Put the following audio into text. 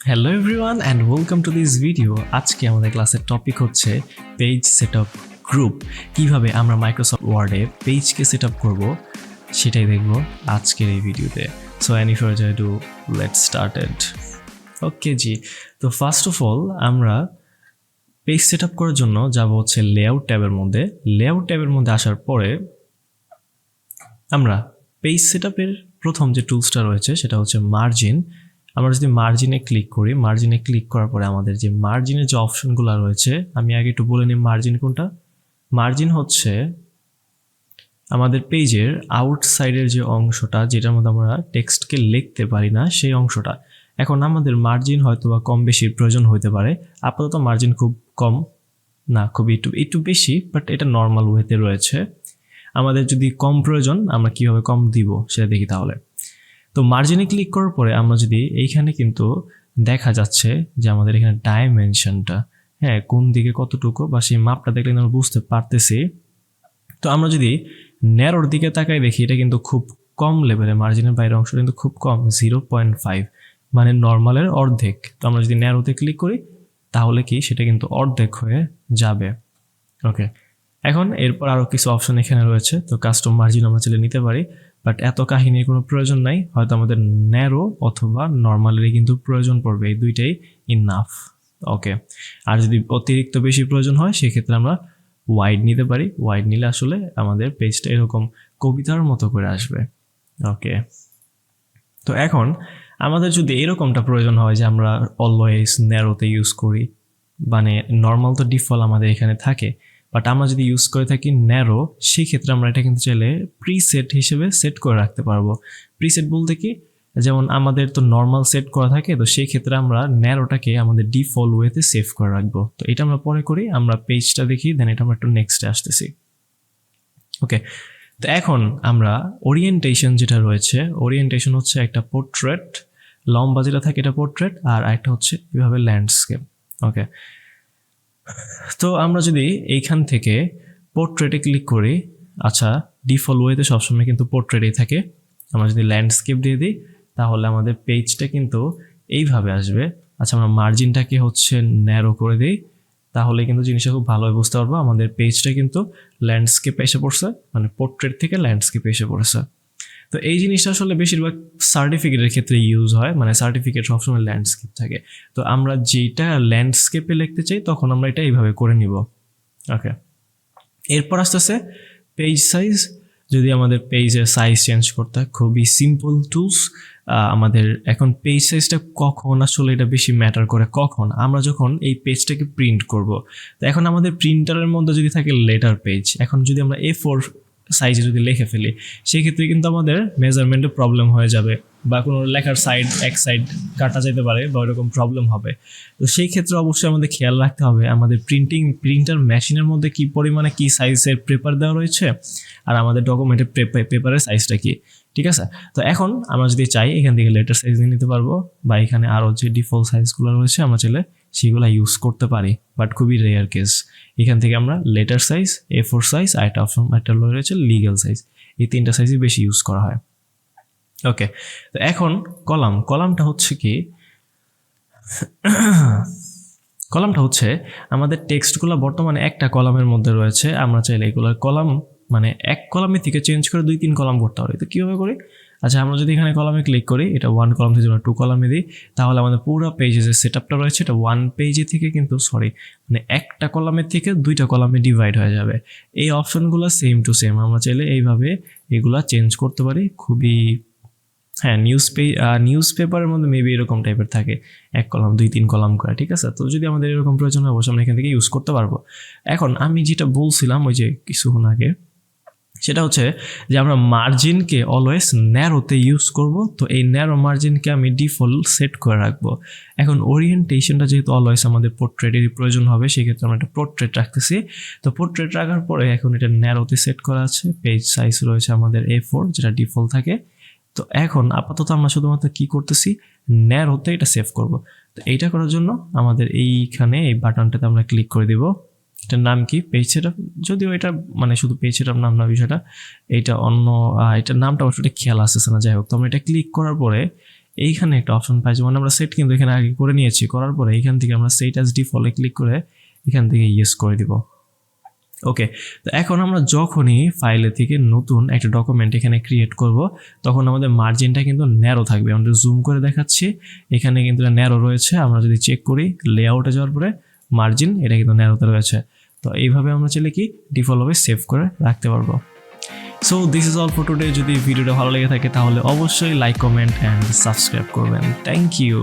Hello everyone and welcome to this video. আজকে আমাদের ক্লাসের টপিক হচ্ছে পেজ সেটআপ গ্রুপ। কিভাবে আমরা মাইক্রোসফট ওয়ার্ডে পেজকে সেটআপ করব সেটাই দেখব আজকের এই ভিডিওতে। So any further do let's started. Okay জি, তো ফার্স্ট অফ অল আমরা পেজ সেটআপ করার জন্য যাব হচ্ছে লেআউট ট্যাবের মধ্যে। লেআউট ট্যাবের মধ্যে আসার পরে আমরা পেজ সেটআপের প্রথম যে টুলসটা রয়েছে সেটা হচ্ছে মার্জিন। আমরা যদি মার্জিনে ক্লিক করি, মার্জিনে ক্লিক করার পরে আমাদের যে মার্জিনের যে অপশনগুলো রয়েছে, আমি আগে একটু বলে নিই মার্জিন কোনটা। মার্জিন হচ্ছে আমাদের পেজের আউটসাইডের যে অংশটা, যেটার মধ্যে আমরা টেক্সটকে লিখতে পারি না, সেই অংশটা। এখন আমাদের মার্জিন হয়তো বা কম বেশির প্রয়োজন হতে পারে। আপাতত মার্জিন খুব কম না, খুব একটু বেশি, বাট এটা নর্মাল ওয়েতে রয়েছে। আমাদের যদি কম প্রয়োজন, আমরা কীভাবে কম দিব সেটা দেখি তাহলে। তো মার্জিনে ক্লিক করার পরে আমরা যদি এইখানে কিন্তু দেখা যাচ্ছে যে আমাদের এখানে ডাইমেনশনটা, হ্যাঁ, কোন দিকে কতটুকু বা সেই মাপটা দেখলে আমরা বুঝতে পারতেছি। তো আমরা যদি ন্যারোর দিকে তাকাই দেখি, এটা কিন্তু খুব কম লেভেলে, মার্জিনের বাইরের অংশ কিন্তু খুব কম, 0.5, মানে নর্মালের অর্ধেক। তো আমরা যদি ন্যারোতে ক্লিক করি তাহলে কি সেটা কিন্তু অর্ধেক হয়ে যাবে। ওকে, এখন এরপর আরও কিছু অপশন এখানে রয়েছে। তো কাস্টম মার্জিন আমরা চাইলে নিতে পারি, বাট এত কাহিনীর কোনো প্রয়োজন নাই। হয়তো আমাদের ন্যারো অথবা নর্মালেরই কিন্তু প্রয়োজন পড়বে, এই দুইটাই ইনাফ। ওকে, আর যদি অতিরিক্ত বেশি প্রয়োজন হয় সেক্ষেত্রে আমরা ওয়াইড নিতে পারি। ওয়াইড নিলে আসলে আমাদের পেজটা এরকম কবিতার মতো করে আসবে। ওকে, তো এখন আমাদের যদি এরকমটা প্রয়োজন হয় যে আমরা অলওয়েজ ন্যারোতে ইউজ করি, মানে নর্মাল তো ডিফল্ট আমাদের এখানে থাকে, বাট আমরা যদি ইউজ করে থাকি ন্যারো, সেই ক্ষেত্রে আমরা এটা কিন্তু চাইলে প্রিসেট হিসেবে সেট করে রাখতে পারবো। প্রিসেট বলতে কি, যেমন আমাদের তো নর্মাল সেট করা থাকে, তো সেই ক্ষেত্রে আমরা ন্যারোটাকে আমাদের ডিফল্ট ওয়েতে সেভ করে রাখবো। তো এটা আমরা পরে করি, আমরা পেজটা দেখি, দেন এটা আমরা একটু নেক্সটে আসতেছি। ওকে, তো এখন আমরা ওরিয়েন্টেশন যেটা রয়েছে, ওরিয়েন্টেশন হচ্ছে একটা পোর্ট্রেট, লম্বা যেটা থাকে এটা পোর্ট্রেট, আর একটা হচ্ছে এভাবে ল্যান্ডস্কেপ। ওকে, তো আমরা যদি এইখান থেকে পোর্ট্রেটে ক্লিক করি, আচ্ছা ডিফল্ট ওয়েতে সবসময় কিন্তু পোর্ট্রেটেই থাকে। আমরা যদি ল্যান্ডস্কেপ দিয়ে দিই তাহলে আমাদের পেজটা কিন্তু এইভাবে আসবে। আচ্ছা, আমরা মার্জিনটাকে হচ্ছে ন্যারো করে দিই, তাহলে কিন্তু জিনিসটা খুব ভালোভাবে বুঝতে পারবো আমাদের পেজটা কিন্তু ল্যান্ডস্কেপে এসে পড়ছে, মানে পোর্ট্রেট থেকে ল্যান্ডস্কেপে এসে পড়েছে। তো এই জিনিসটা আসলে বেশিরভাগ সার্টিফিকেটের ক্ষেত্রে ইউজ হয়, মানে সার্টিফিকেট সবসময় ল্যান্ডস্কেপ থাকে। তো আমরা যেটা ল্যান্ডস্কেপে লিখতে চাই তখন আমরা এটা এইভাবে করে নিব। ওকে, এরপর আসতেছে পেজ সাইজ। যদি আমাদের পেজের সাইজ চেঞ্জ করতে হয়, খুবই সিম্পল টুলস। আমাদের এখন পেজ সাইজটা কখন আসলে এটা বেশি ম্যাটার করে, কখন আমরা যখন এই পেজটাকে প্রিন্ট করব। তো এখন আমাদের প্রিন্টারের মধ্যে যদি থাকে লেটার পেজ, এখন যদি আমরা A4 সাইজে যদি লিখে ফেলি সেক্ষেত্রে কিন্তু আমাদের মেজারমেন্টে প্রবলেম হয়ে যাবে, বা কোনো লেখার সাইড এক সাইড কাটা যেতে পারে, বা ওইরকম প্রবলেম হবে। তো সেই ক্ষেত্রে অবশ্যই আমাদের খেয়াল রাখতে হবে আমাদের প্রিন্টার মেশিনের মধ্যে কি পরিমাণে কি সাইজের পেপার দেওয়া রয়েছে, আর আমাদের ডকুমেন্টের পেপারের সাইজটা কি। ঠিক আছে, তো এখন আমরা যদি চাই এখান থেকে লেটার সাইজ নিয়ে নিতে পারবো, বা এখানে আরও যে ডিফল্ট সাইজগুলো রয়েছে আমরা চাইলে সেগুলো ইউজ করতে পারি, বাট খুবই রেয়ার কেস। এখান থেকে আমরা লেটার সাইজ, A4 সাইজ, আর একটা অপশন একটা রয়েছে লিগ্যাল সাইজ, এই তিনটা সাইজই বেশি ইউজ করা হয়। ওকে, তো এখন কলামটা হচ্ছে কি, কলামটা হচ্ছে আমাদের টেক্সটগুলো বর্তমানে একটা কলামের মধ্যে রয়েছে। আমরা চাইলে এগুলোর কলাম, মানে এক কলামের থেকে চেঞ্জ করে 2-3 কলাম করতে পারি। তো কীভাবে করি, আচ্ছা আমরা যদি এখানে কলামে ক্লিক করি, এটা 1 কলাম থেকে আমরা 2 কলামে দিই, তাহলে আমাদের পুরো পেজে যে সেটআপটা রয়েছে এটা 1 পেজে থেকে কিন্তু মানে একটা কলামের থেকে 2টা কলামে ডিভাইড হয়ে যাবে। এই অপশনগুলো সেম টু সেম, আমরা চাইলে এইভাবে এগুলা চেঞ্জ করতে পারি। খুবই, হ্যাঁ, নিউজ পেপারের মধ্যে মেবি এরকম টাইপের থাকে, 1 কলাম 2-3 কলাম করে। ঠিক আছে, তো যদি আমাদের এরকম প্রয়োজন হয় অবশ্যই আমরা এখান থেকে ইউজ করতে পারবো। এখন আমি যেটা বলছিলাম ওই যে কিছুক্ষণ আগে, সেটা হচ্ছে যে আমরা মার্জিনকে অলওয়েজ ন্যারোতে ইউজ করব। তো এই ন্যারো মার্জিনকে আমি ডিফল্ট সেট করে রাখবো। এখন ওরিয়েন্টেশনটা যেহেতু অলওয়েজ আমাদের পোর্ট্রেটেরই প্রয়োজন হবে, সেক্ষেত্রে আমরা একটা পোর্ট্রেট রাখতেছি। তো পোর্ট্রেট রাখার পরে এখন এটা ন্যারোতে সেট করা আছে। পেজ সাইজ রয়েছে আমাদের A4, যেটা ডিফল্ট থাকে। তো এখন আপাতত আমরা শুধুমাত্র কি করতেছি, ন্যারোতে এটা সেভ করব। তো এইটা করার জন্য আমাদের এইখানে এই বাটনটাতে আমরা ক্লিক করে দিব। এটার নাম কি, পেজ সেটআপ। যদিও এটা মানে শুধু পেজ সেটআপ নাম না বিষয়টা, এটা অন্য, এটার নামটা অবশ্যই খেয়াল আসতেছে না। যাই হোক, তো আমরা এটা ক্লিক করার পরে এইখানে একটা অপশন পাই, যেমন আমরা সেট কিন্তু এখানে আগে করে নিয়েছি, করার পরে এখান থেকে আমরা সেট অ্যাজ ডিফল্টে ক্লিক করে এখান থেকে ইয়েস করে দিব। ওকে, তো এখন আমরা যখনই ফাইলে থেকে নতুন একটা ডকুমেন্ট এখানে ক্রিয়েট করব, তখন আমাদের মার্জিনটা কিন্তু ন্যারো থাকবে। আমরা জুম করে দেখাচ্ছি, এখানে কিন্তু ন্যারো রয়েছে। আমরা যদি চেক করি লেআউটে যাওয়ার পরে মার্জিন, এটা কিন্তু ন্যারোতে রয়েছে। তো এইভাবে আমরা চাইলে কি ডিফল্টভাবে সেভ করে রাখতে পারবো। So this is all for today. যদি ভিডিওটা ভালো লেগে থাকে তাহলে অবশ্যই লাইক, কমেন্ট অ্যান্ড সাবস্ক্রাইব করবেন। Thank you.